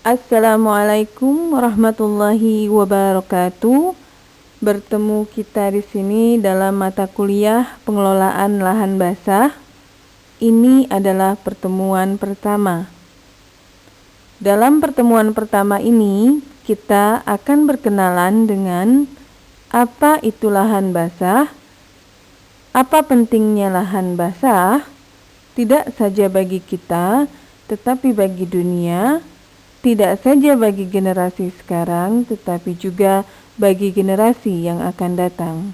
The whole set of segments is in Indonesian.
Assalamualaikum warahmatullahi wabarakatuh. Bertemu kita di sini dalam mata kuliah pengelolaan lahan basah. Ini adalah pertemuan pertama. Dalam pertemuan pertama ini, kita akan berkenalan dengan apa itu lahan basah, apa pentingnya lahan basah, tidak saja bagi kita, tetapi bagi dunia. Tidak saja bagi generasi sekarang, tetapi juga bagi generasi yang akan datang.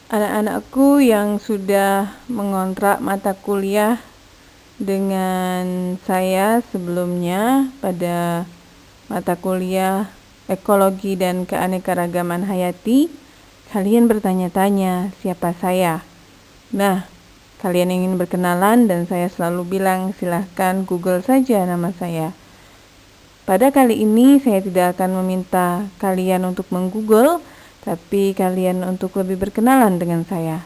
Anak-anakku yang sudah mengontrak mata kuliah dengan saya sebelumnya pada mata kuliah Ekologi dan Keanekaragaman Hayati, kalian bertanya-tanya siapa saya. Nah, kalian ingin berkenalan dan saya selalu bilang silahkan Google saja nama saya. Pada kali ini saya tidak akan meminta kalian untuk meng-Google, tapi kalian untuk lebih berkenalan dengan saya.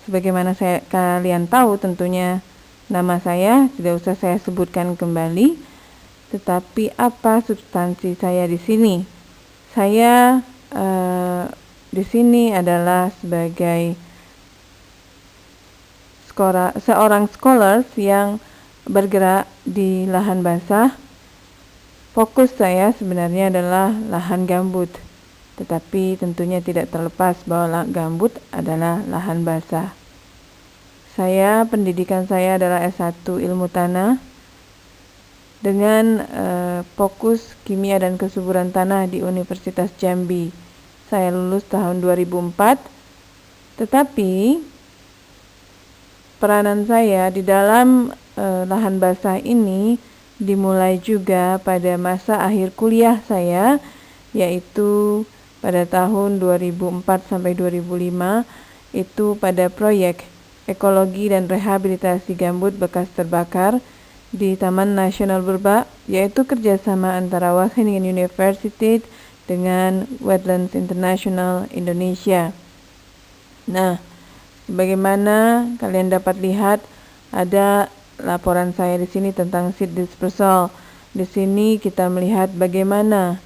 Sebagaimana kalian tahu tentunya nama saya tidak usah saya sebutkan kembali, tetapi apa substansi saya di sini? Saya di sini adalah sebagai seorang scholars yang bergerak di lahan basah. Fokus saya sebenarnya adalah lahan gambut, tetapi tentunya tidak terlepas bahwa gambut adalah lahan basah. Pendidikan saya adalah S1 Ilmu Tanah dengan fokus Kimia dan Kesuburan Tanah di Universitas Jambi. Saya lulus tahun 2004, tetapi peranan saya di dalam lahan basah ini dimulai juga pada masa akhir kuliah saya, yaitu pada tahun 2004 sampai 2005, itu pada proyek Ekologi dan Rehabilitasi Gambut Bekas Terbakar di Taman Nasional Berbak, yaitu kerjasama antara Wageningen University dengan Wetlands International Indonesia. Nah, bagaimana kalian dapat lihat ada laporan saya di sini tentang seed dispersal. Di sini kita melihat bagaimana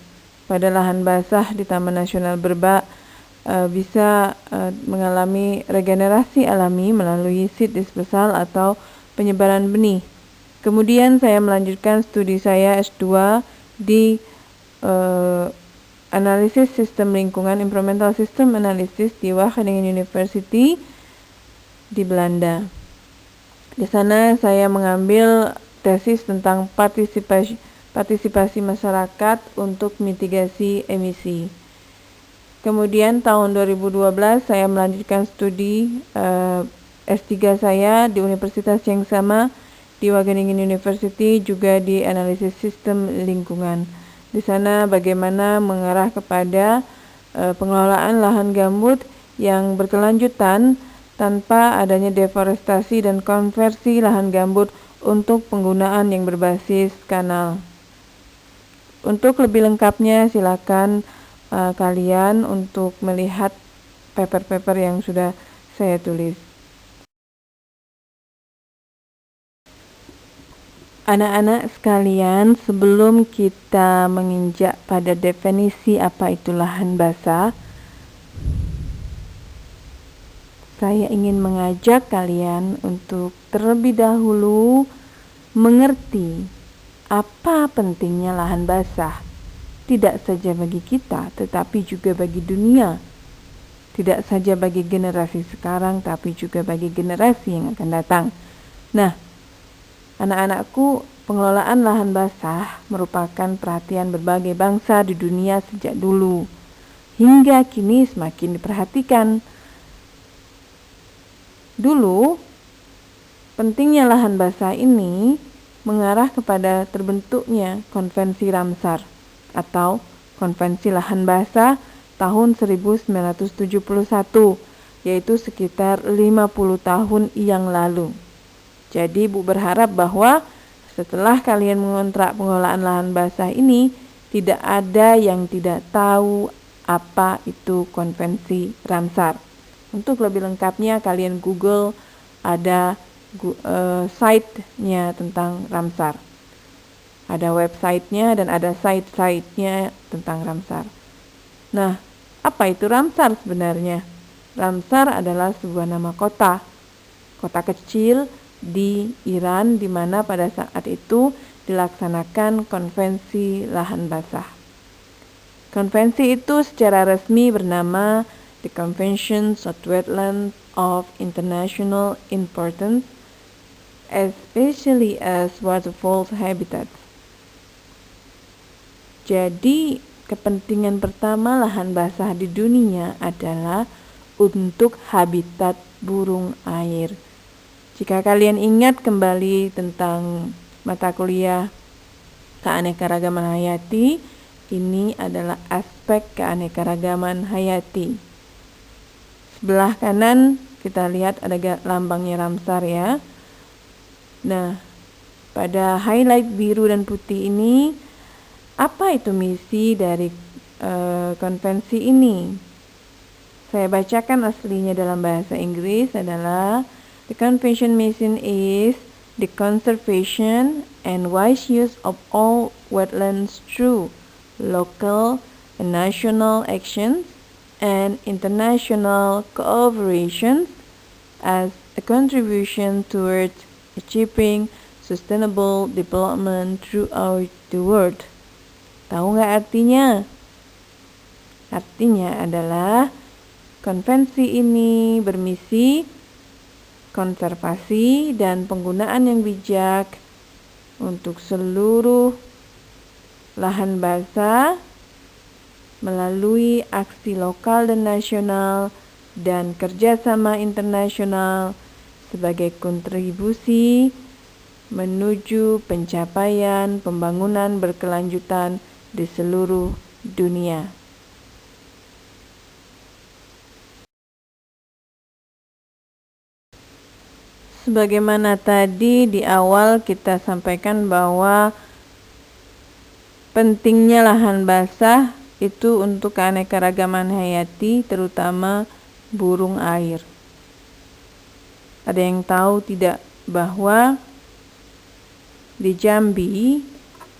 pada lahan basah di Taman Nasional Berbak bisa mengalami regenerasi alami melalui seed dispersal atau penyebaran benih. Kemudian saya melanjutkan studi saya S2 di Analisis Sistem Lingkungan Environmental System Analysis di Wageningen University di Belanda. Di sana saya mengambil tesis tentang partisipasi masyarakat untuk mitigasi emisi. Kemudian tahun 2012 saya melanjutkan studi S3 saya di universitas yang sama di Wageningen University, juga di Analisis Sistem Lingkungan. Di sana bagaimana mengarah kepada pengelolaan lahan gambut yang berkelanjutan tanpa adanya deforestasi dan konversi lahan gambut untuk penggunaan yang berbasis kanal. Untuk lebih lengkapnya silakan kalian untuk melihat paper-paper yang sudah saya tulis. Anak-anak sekalian, sebelum kita menginjak pada definisi apa itu lahan basah, saya ingin mengajak kalian untuk terlebih dahulu mengerti apa pentingnya lahan basah. Tidak saja bagi kita, tetapi juga bagi dunia. Tidak saja bagi generasi sekarang, tapi juga bagi generasi yang akan datang. Nah, anak-anakku, pengelolaan lahan basah merupakan perhatian berbagai bangsa di dunia sejak dulu. Hingga kini semakin diperhatikan. Dulu, pentingnya lahan basah ini mengarah kepada terbentuknya Konvensi Ramsar atau Konvensi Lahan Basah tahun 1971, yaitu sekitar 50 tahun yang lalu. Jadi Ibu berharap bahwa setelah kalian mengontrak pengelolaan lahan basah ini, tidak ada yang tidak tahu apa itu Konvensi Ramsar. Untuk lebih lengkapnya kalian Google, ada site-nya tentang Ramsar. Ada website-nya dan ada site-nya tentang Ramsar. Nah, apa itu Ramsar sebenarnya? Ramsar adalah sebuah nama kota kecil di Iran di mana pada saat itu dilaksanakan konvensi lahan basah. Konvensi itu secara resmi bernama The Conventions on Wetlands of International Importance, especially as waterfall habitats. Jadi, kepentingan pertama lahan basah di dunia adalah untuk habitat burung air. Jika kalian ingat kembali tentang mata kuliah keanekaragaman hayati, ini adalah aspek keanekaragaman hayati. Sebelah kanan kita lihat ada lambangnya Ramsar ya. Nah, pada highlight biru dan putih ini, apa itu misi dari konvensi ini? Saya bacakan aslinya dalam bahasa Inggris adalah The convention mission is the conservation and wise use of all wetlands through local and national actions and international cooperation as a contribution towards achieving sustainable development throughout the world. Tahu nggak artinya? Artinya adalah konvensi ini bermisi konservasi dan penggunaan yang bijak untuk seluruh lahan basah melalui aksi lokal dan nasional dan kerjasama internasional sebagai kontribusi menuju pencapaian pembangunan berkelanjutan di seluruh dunia. Sebagaimana tadi di awal kita sampaikan bahwa pentingnya lahan basah itu untuk keanekaragaman hayati, terutama burung air. Ada yang tahu tidak bahwa di Jambi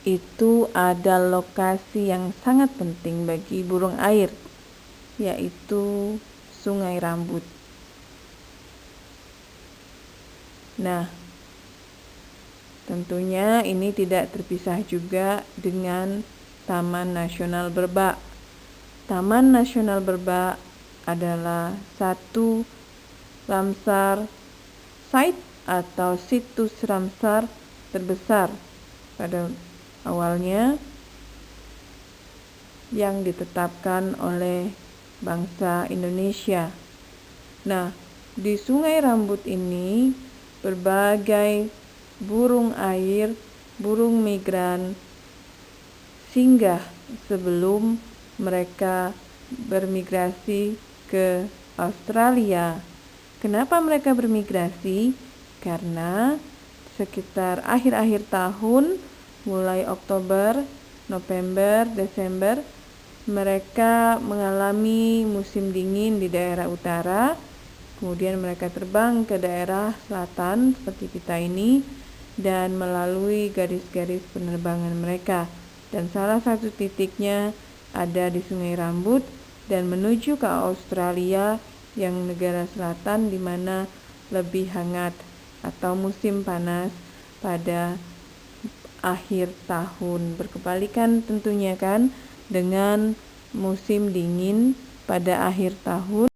itu ada lokasi yang sangat penting bagi burung air, yaitu Sungai Rambut. Nah, tentunya ini tidak terpisah juga dengan Taman Nasional Berbak. Taman Nasional Berbak adalah satu Ramsar site atau situs Ramsar terbesar pada awalnya yang ditetapkan oleh bangsa Indonesia. Nah, di Sungai Rambut ini berbagai burung air, burung migran singgah sebelum mereka bermigrasi ke Australia. Kenapa mereka bermigrasi? Karena sekitar akhir-akhir tahun, mulai Oktober, November, Desember, mereka mengalami musim dingin di daerah utara. Kemudian mereka terbang ke daerah selatan seperti kita ini dan melalui garis-garis penerbangan mereka. Dan salah satu titiknya ada di Sungai Rambut dan menuju ke Australia yang negara selatan di mana lebih hangat atau musim panas pada akhir tahun. Berkebalikan tentunya kan dengan musim dingin pada akhir tahun.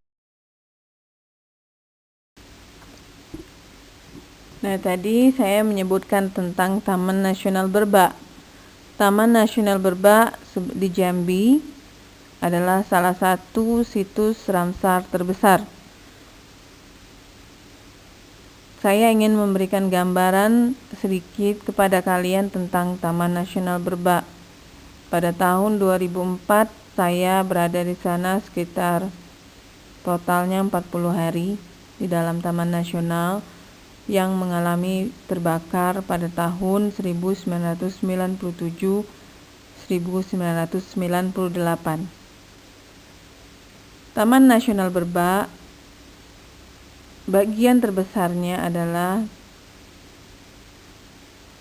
Nah, tadi saya menyebutkan tentang Taman Nasional Berbak. Taman Nasional Berbak di Jambi adalah salah satu situs Ramsar terbesar. Saya ingin memberikan gambaran sedikit kepada kalian tentang Taman Nasional Berbak. Pada tahun 2004 saya berada di sana sekitar totalnya 40 hari di dalam Taman Nasional yang mengalami terbakar pada tahun 1997-1998. Taman Nasional Berbak bagian terbesarnya adalah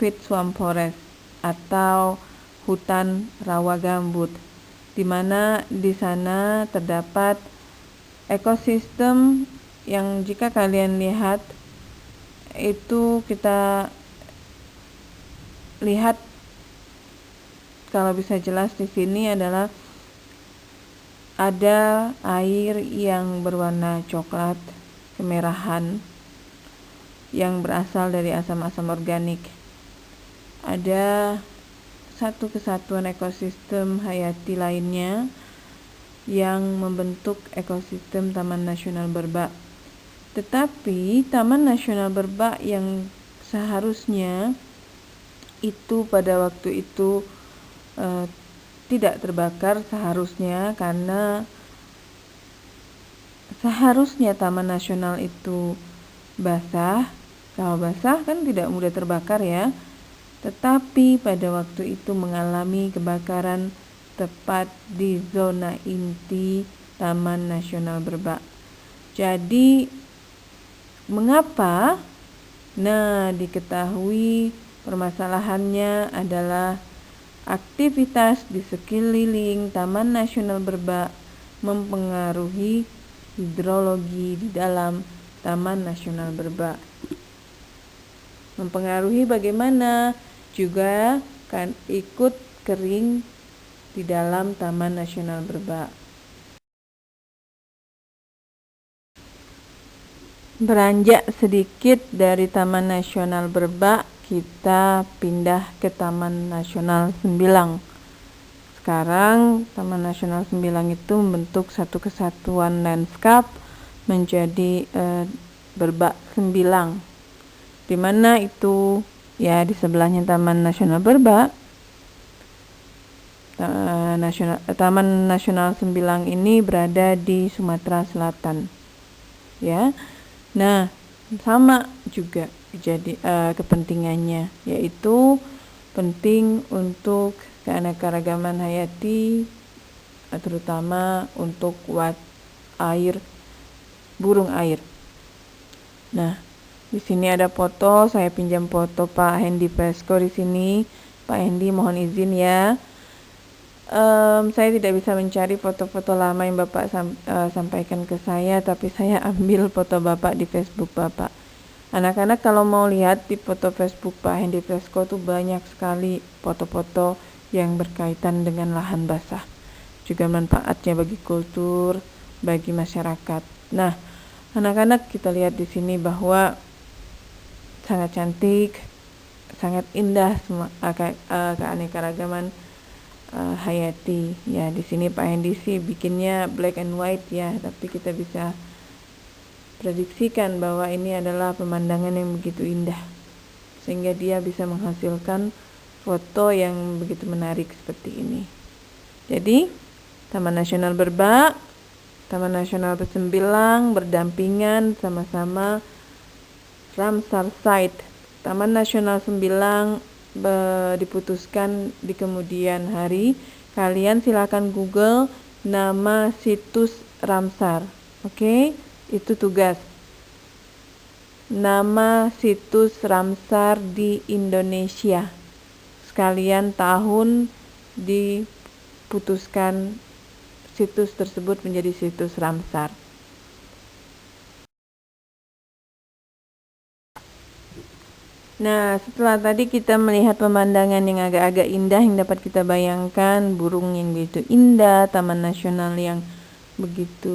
peat swamp forest atau hutan rawa gambut, di mana di sana terdapat ekosistem yang jika kalian lihat itu kita lihat kalau bisa jelas di sini adalah ada air yang berwarna coklat kemerahan yang berasal dari asam-asam organik. Ada satu kesatuan ekosistem hayati lainnya yang membentuk ekosistem Taman Nasional Berbak. Tetapi Taman Nasional Berbak yang seharusnya itu pada waktu itu tidak terbakar seharusnya, karena seharusnya Taman Nasional itu basah. Kalau basah kan tidak mudah terbakar ya. Tetapi pada waktu itu mengalami kebakaran tepat di zona inti Taman Nasional Berbak. Jadi mengapa? Nah, diketahui permasalahannya adalah aktivitas di sekeliling Taman Nasional Berbak mempengaruhi hidrologi di dalam Taman Nasional Berbak. Mempengaruhi bagaimana? Juga kan ikut kering di dalam Taman Nasional Berbak. Beranjak sedikit dari Taman Nasional Berbak, kita pindah ke Taman Nasional Sembilang. Sekarang Taman Nasional Sembilang itu membentuk satu kesatuan lanskap menjadi Berbak Sembilang, di mana itu ya di sebelahnya Taman Nasional Berbak. Taman Nasional Sembilang ini berada di Sumatera Selatan, ya. Nah, sama juga jadi kepentingannya, yaitu penting untuk keanekaragaman hayati, terutama untuk air, burung air. Nah, di sini ada foto, saya pinjam foto Pak Hendy Presko di sini. Pak Hendy mohon izin ya. Saya tidak bisa mencari foto-foto lama yang Bapak sampaikan ke saya, tapi saya ambil foto Bapak di Facebook Bapak. Anak-anak kalau mau lihat di foto Facebook Pak Hendy Presko tuh banyak sekali foto-foto yang berkaitan dengan lahan basah, juga manfaatnya bagi kultur, bagi masyarakat. Nah, anak-anak kita lihat di sini bahwa sangat cantik, sangat indah keanekaragaman hayati. Ya, di sini Pak Hendy sih bikinnya black and white ya, tapi kita bisa prediksikan bahwa ini adalah pemandangan yang begitu indah, sehingga dia bisa menghasilkan foto yang begitu menarik seperti ini. Jadi, Taman Nasional Berbak, Taman Nasional Sembilang berdampingan sama-sama Ramsar Site. Taman Nasional Sembilang diputuskan di kemudian hari. Kalian silakan Google nama situs Ramsar. Oke, itu tugas. Nama situs Ramsar di Indonesia. Sekalian tahun diputuskan situs tersebut menjadi situs Ramsar. Nah, setelah tadi kita melihat pemandangan yang agak-agak indah yang dapat kita bayangkan, burung yang begitu indah, taman nasional yang begitu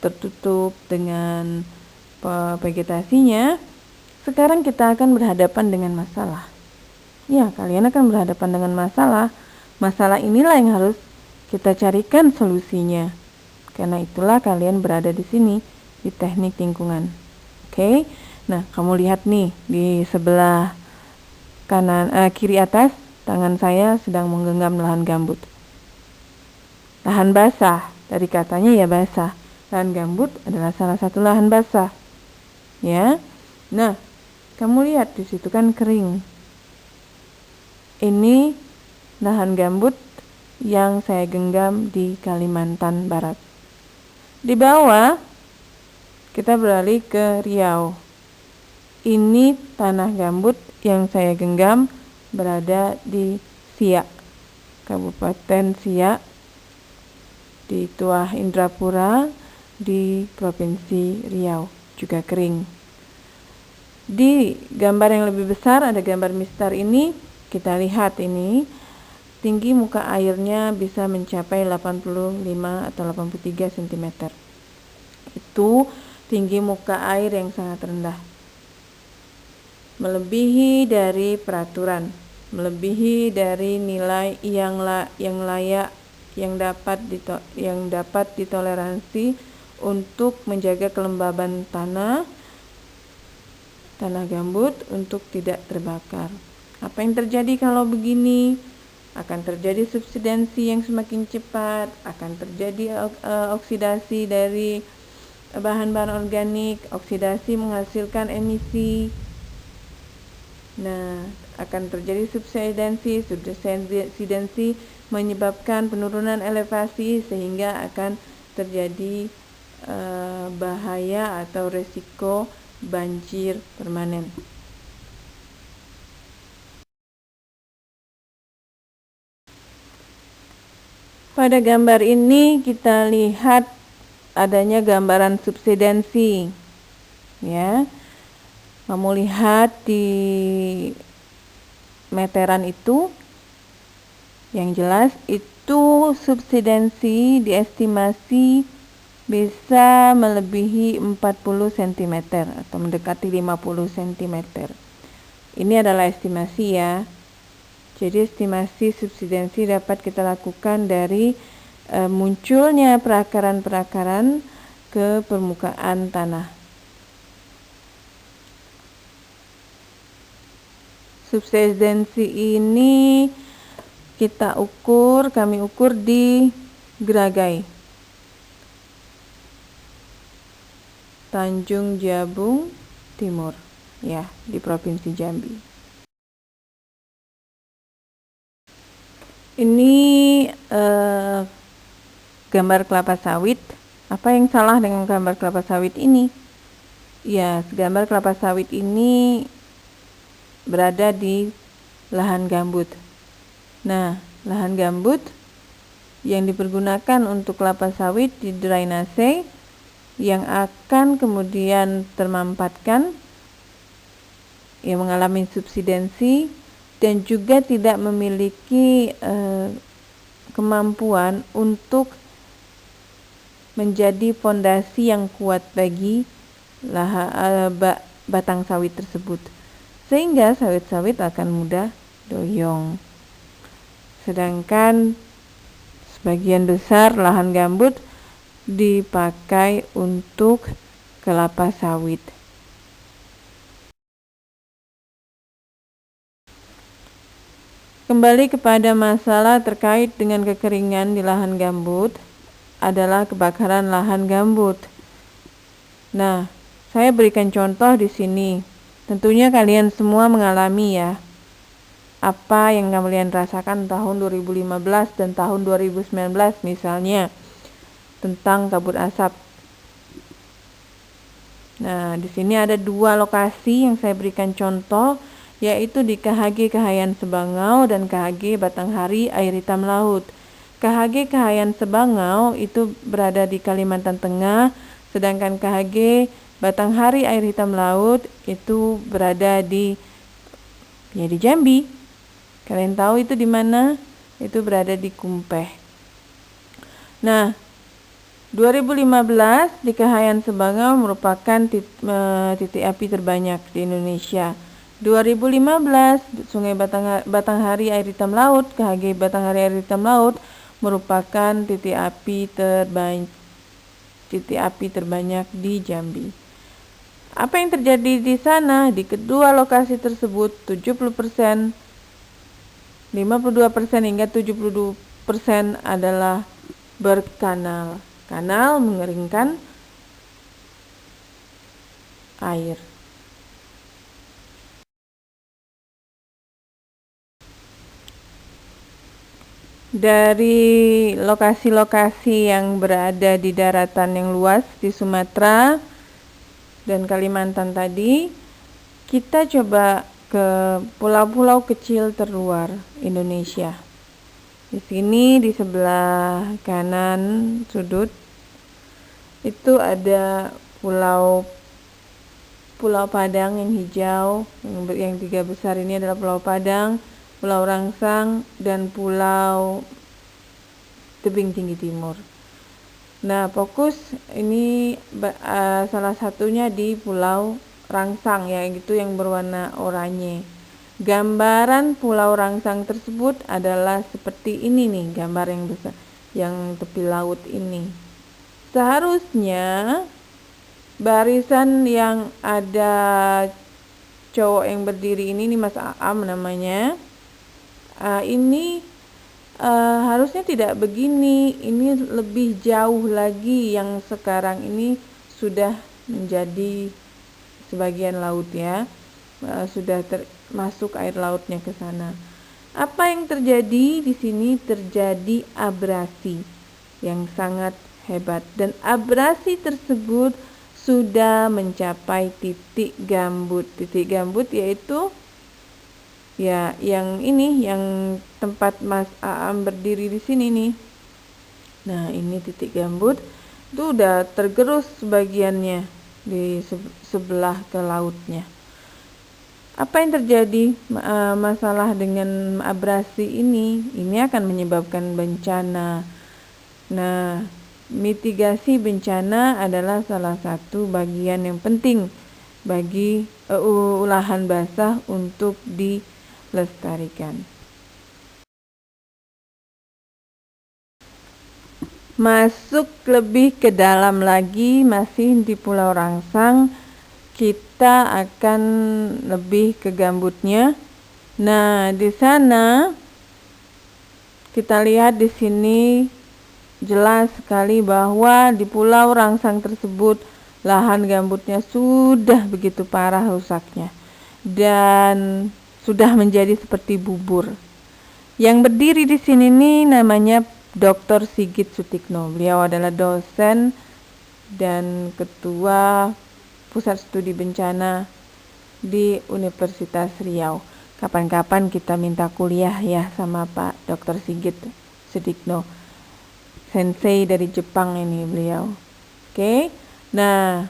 tertutup dengan vegetasinya, sekarang kita akan berhadapan dengan masalah. Ya, kalian akan berhadapan dengan masalah. Masalah inilah yang harus kita carikan solusinya. Karena itulah kalian berada di sini, di teknik lingkungan. Oke? Nah, kamu lihat nih di sebelah kanan kiri atas, tangan saya sedang menggenggam lahan gambut. Lahan basah, dari katanya ya basah. Lahan gambut adalah salah satu lahan basah. Ya. Nah, kamu lihat di situ kan kering. Ini lahan gambut yang saya genggam di Kalimantan Barat. Di bawah kita beralih ke Riau. ini tanah gambut yang saya genggam berada di Siak, Kabupaten Siak, di Tuah Indrapura, di Provinsi Riau, juga kering. Di gambar yang lebih besar ada gambar mistar ini, kita lihat ini tinggi muka airnya bisa mencapai 85 atau 83 cm. Itu tinggi muka air yang sangat rendah, melebihi dari peraturan, melebihi dari nilai yang layak yang dapat ditoleransi untuk menjaga kelembaban tanah gambut untuk tidak terbakar. Apa yang terjadi kalau begini? Akan terjadi subsidensi yang semakin cepat, akan terjadi oksidasi dari bahan-bahan organik, oksidasi menghasilkan emisi. Nah, akan terjadi subsidensi menyebabkan penurunan elevasi sehingga akan terjadi bahaya atau resiko banjir permanen. Pada gambar ini kita lihat adanya gambaran subsidensi, ya. Kamu lihat di meteran itu, yang jelas itu subsidensi diestimasi bisa melebihi 40 cm atau mendekati 50 cm. Ini adalah estimasi ya. Jadi estimasi subsidensi dapat kita lakukan dari munculnya perakaran-perakaran ke permukaan tanah. Subsidensi ini kami ukur di Geragai, Tanjung Jabung Timur, ya, di Provinsi Jambi. Ini gambar kelapa sawit. Apa yang salah dengan gambar kelapa sawit ini? Ya, gambar kelapa sawit ini berada di lahan gambut. Nah, lahan gambut yang dipergunakan untuk kelapa sawit di drainase yang akan kemudian termampatkan, yang mengalami subsidensi dan juga tidak memiliki kemampuan untuk menjadi fondasi yang kuat bagi batang sawit tersebut, sehingga sawit-sawit akan mudah doyong. Sedangkan sebagian besar lahan gambut dipakai untuk kelapa sawit. Kembali kepada masalah terkait dengan kekeringan di lahan gambut adalah kebakaran lahan gambut. Nah, saya berikan contoh di sini. Tentunya kalian semua mengalami ya apa yang kalian rasakan tahun 2015 dan tahun 2019 misalnya tentang kabut asap. Nah, di sini ada 2 lokasi yang saya berikan contoh, yaitu di KHG Kahayan Sebangau dan KHG Batanghari Air Hitam Laut. KHG Kahayan Sebangau itu berada di Kalimantan Tengah, sedangkan KHG Batanghari Air Hitam Laut itu berada di Jambi. Kalian tahu itu di mana? Itu berada di Kumpeh. Nah, 2015 di Kahayan Sebangau merupakan titik api terbanyak di Indonesia. 2015 Sungai Batanghari Air Hitam Laut, KHG Batanghari Air Hitam Laut merupakan titik api terbanyak di Jambi. Apa yang terjadi di sana? Di kedua lokasi tersebut 70%, 52% hingga 72% adalah berkanal. Kanal mengeringkan air. Dari lokasi-lokasi yang berada di daratan yang luas di Sumatera dan Kalimantan tadi, kita coba ke pulau-pulau kecil terluar Indonesia. Di sini di sebelah kanan sudut itu ada Pulau Padang yang hijau, yang 3 besar ini adalah Pulau Padang, Pulau Rangsang, dan Pulau Tebing Tinggi Timur. Nah, fokus ini salah satunya di Pulau Rangsang, yaitu yang berwarna oranye. Gambaran Pulau Rangsang tersebut adalah seperti ini nih, gambar yang besar, yang tepi laut ini. Seharusnya barisan yang ada cowok yang berdiri ini Mas Aam namanya, ini harusnya tidak begini. Ini lebih jauh lagi, yang sekarang ini sudah menjadi sebagian laut ya, sudah masuk air lautnya ke sana. Apa yang terjadi di sini? Terjadi abrasi yang sangat hebat, dan abrasi tersebut sudah mencapai titik gambut. Titik gambut yaitu ya yang ini, yang tempat Mas Aam berdiri di sini nih. Nah, ini titik gambut itu udah tergerus sebagiannya di sebelah ke lautnya. Apa yang terjadi? Masalah dengan abrasi ini akan menyebabkan bencana. Nah, mitigasi bencana adalah salah satu bagian yang penting bagi lahan basah untuk dilestarikan. Masuk lebih ke dalam lagi, masih di Pulau Rangsang, kita akan lebih ke gambutnya. Nah, di sana kita lihat di sini jelas sekali bahwa di Pulau Rangsang tersebut lahan gambutnya sudah begitu parah rusaknya dan sudah menjadi seperti bubur. Yang berdiri di sini nih namanya Dr. Sigit Sutikno. Beliau adalah dosen dan ketua Pusat Studi Bencana di Universitas Riau. Kapan-kapan kita minta kuliah ya sama Pak Dr. Sigit Sutikno. Sensei dari Jepang ini beliau. Oke. Nah,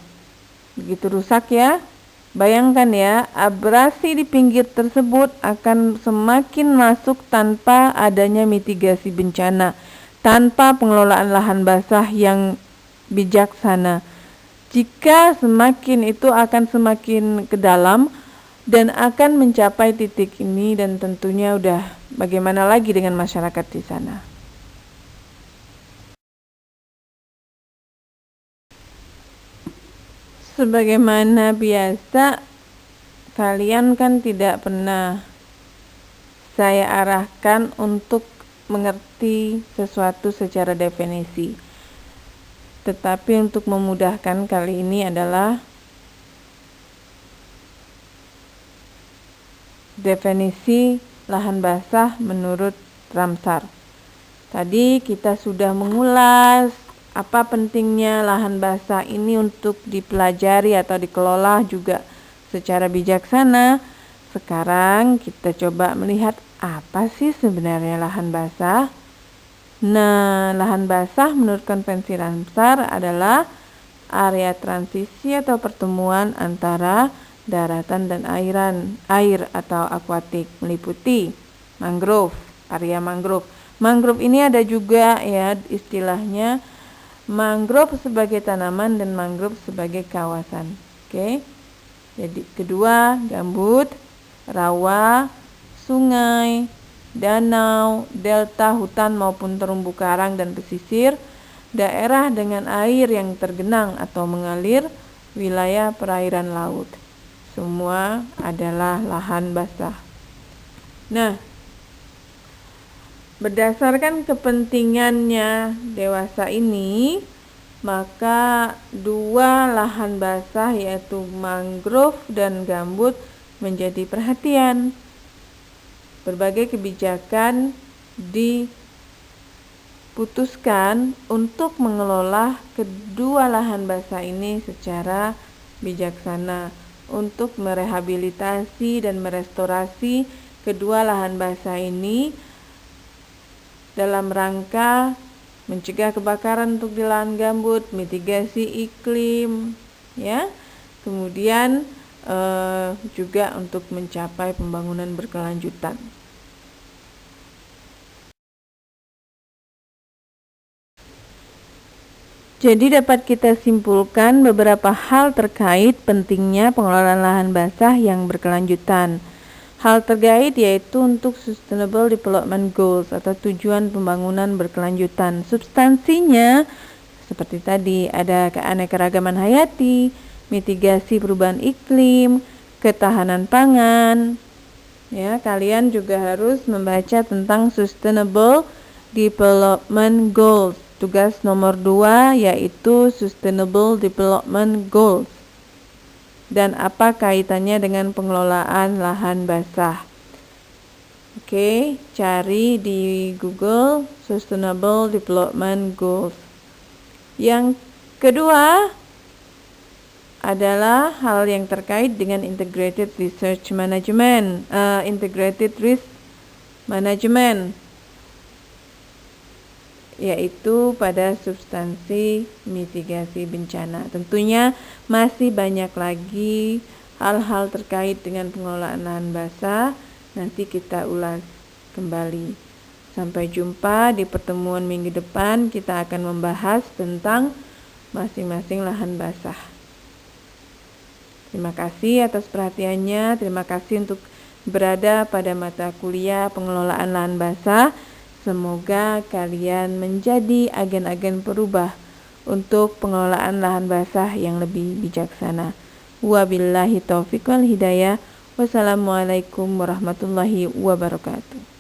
begitu rusak ya. Bayangkan ya, abrasi di pinggir tersebut akan semakin masuk tanpa adanya mitigasi bencana, tanpa pengelolaan lahan basah yang bijaksana. Jika semakin itu akan semakin ke dalam dan akan mencapai titik ini, dan tentunya udah bagaimana lagi dengan masyarakat di sana. Sebagaimana biasa, kalian kan tidak pernah saya arahkan untuk mengerti sesuatu secara definisi. Tetapi untuk memudahkan kali ini adalah definisi lahan basah menurut Ramsar. Tadi kita sudah mengulas apa pentingnya lahan basah ini untuk dipelajari atau dikelola juga secara bijaksana. Sekarang kita coba melihat apa sih sebenarnya lahan basah. Nah, lahan basah menurut konvensi Ramsar adalah area transisi atau pertemuan antara daratan dan air atau akuatik, meliputi mangrove, area mangrove. Mangrove ini ada juga ya istilahnya mangrove sebagai tanaman dan mangrove sebagai kawasan. Oke. Jadi kedua, gambut, rawa, sungai, danau, delta, hutan maupun terumbu karang dan pesisir, daerah dengan air yang tergenang atau mengalir, wilayah perairan laut. Semua adalah lahan basah. Nah, berdasarkan kepentingannya dewasa ini, maka dua lahan basah yaitu mangrove dan gambut menjadi perhatian. Berbagai kebijakan diputuskan untuk mengelola kedua lahan basah ini secara bijaksana untuk merehabilitasi dan merestorasi kedua lahan basah ini dalam rangka mencegah kebakaran untuk di lahan gambut, mitigasi iklim, ya. Kemudian juga untuk mencapai pembangunan berkelanjutan. Jadi dapat kita simpulkan beberapa hal terkait pentingnya pengelolaan lahan basah yang berkelanjutan. Hal terkait yaitu untuk Sustainable Development Goals atau tujuan pembangunan berkelanjutan. Substansinya seperti tadi ada keanekaragaman hayati, mitigasi perubahan iklim, ketahanan pangan. Ya, kalian juga harus membaca tentang Sustainable Development Goals. Tugas nomor 2 yaitu Sustainable Development Goals. Dan apa kaitannya dengan pengelolaan lahan basah? Oke, cari di Google Sustainable Development Goals. Yang kedua adalah hal yang terkait dengan Integrated Research Management, Integrated Risk Management, yaitu pada substansi mitigasi bencana. Tentunya masih banyak lagi hal-hal terkait dengan pengelolaan lahan basah, nanti kita ulas kembali. Sampai jumpa di pertemuan minggu depan, kita akan membahas tentang masing-masing lahan basah. Terima kasih atas perhatiannya, terima kasih untuk berada pada mata kuliah pengelolaan lahan basah. Semoga kalian menjadi agen-agen perubah untuk pengelolaan lahan basah yang lebih bijaksana. Wabillahi taufiq wal hidayah. Wassalamualaikum warahmatullahi wabarakatuh.